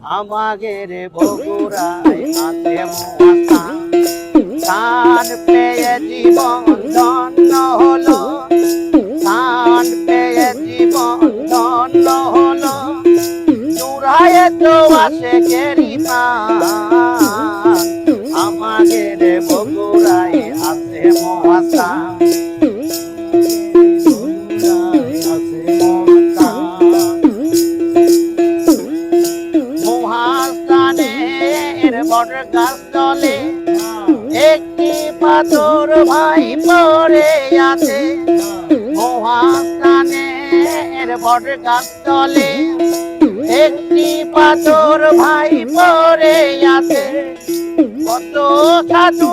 আমাদের বগুড়ায় আছে মহাস্থান, স্থান পেয়ে জীবন ধন্য হলো, স্থান পেয়ে জীবন ধন্য হলো, চূড়ায় তো আসে কেরি প্রাণ, আমাদের বগুড়ায় আছে মহাস্থান। বটগাছ তলে একটি পাথর ভাই পড়ে আছে, মহাস্থানের বটগাছ তলে একটি পাথর ভাই পড়ে আছে। কত সাধু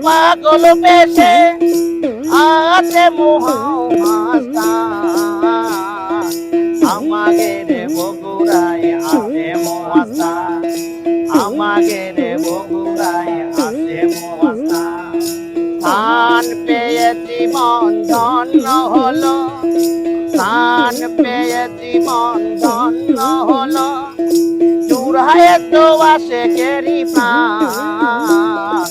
পাগল বেশে আছে মহাস্থান, আমাদের বগুড়ায় আছে মহাস্থান, আমাদের বগুড়ায় আছে মহাস্থান। স্থান পেয়ে জীবন ধন্য হলো, স্থান পেয়ে জীবন ধন্য হলো, চূড়ায় তো আসে কেরি প্রাণ,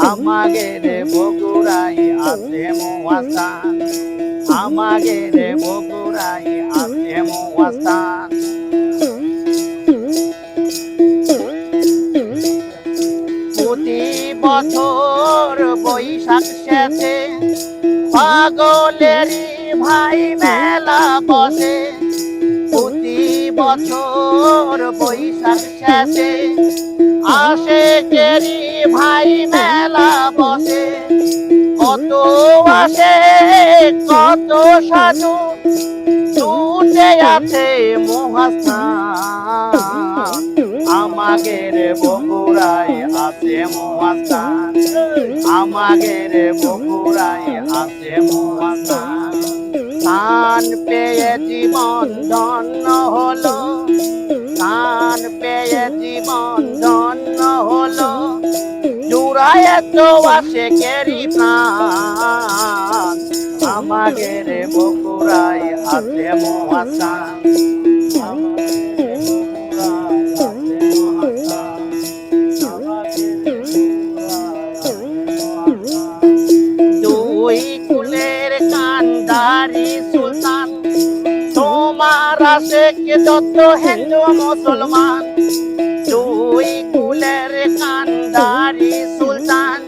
আমাদের বগুড়ায় আছে মহাস্থান, আমাদের বগুড়ায় আছে মহাস্থান। প্রতি বছর বৈশাখ শেষে পাগলেরই ভাই মেলা বসে, প্রতি বছর বৈশাখ শেষে আসে কেরি ভাই মেলা বসে। কত আসে কত সাধু ছুটে আছে মহাস্থান, আমাদের বগুড়ায় আছে মহাস্থান, আমাদের বগুড়ায় আছে মহাস্থান। স্থান পেয়ে জীবন ধন্য হলো, স্থান পেয়ে জীবন ধন্য হলো, চূড়ায় তো আসে কেরি প্রাণ, আমাদের বগুড়ায় আছে মহাস্থান, দুই কুলের কান্ডারি সুলতান, তোমার আছে কে যত হিন্দু মুসলমান। দুই কুলের কান্ডারি সুলতান,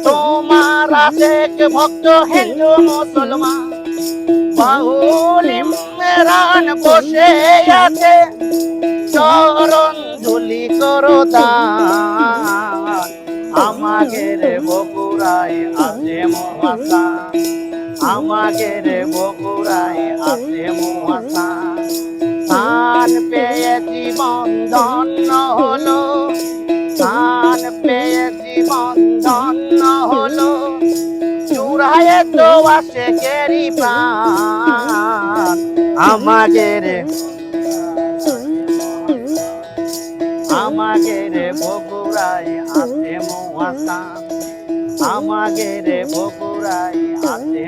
তোমার আছে কে ভক্ত হিন্দু মুসলমান। বাউল ইমরান বসে আছে চরণ ধুলি করো দান, আমাদের বগুড়ায় আছে মহাস্থান, আমাদের বগুড়ায় আছে মহাস্থান। স্থান পেয়ে জীবন ধন্য হলো, স্থান পেয়ে জীবন ধন্য হলো, চূড়ায় তো আসে কেরি প্রাণ, আমাদের আমাদের বগুড়ায় আছে মহাস্থান, আমাদের বগুড়ায় আছে।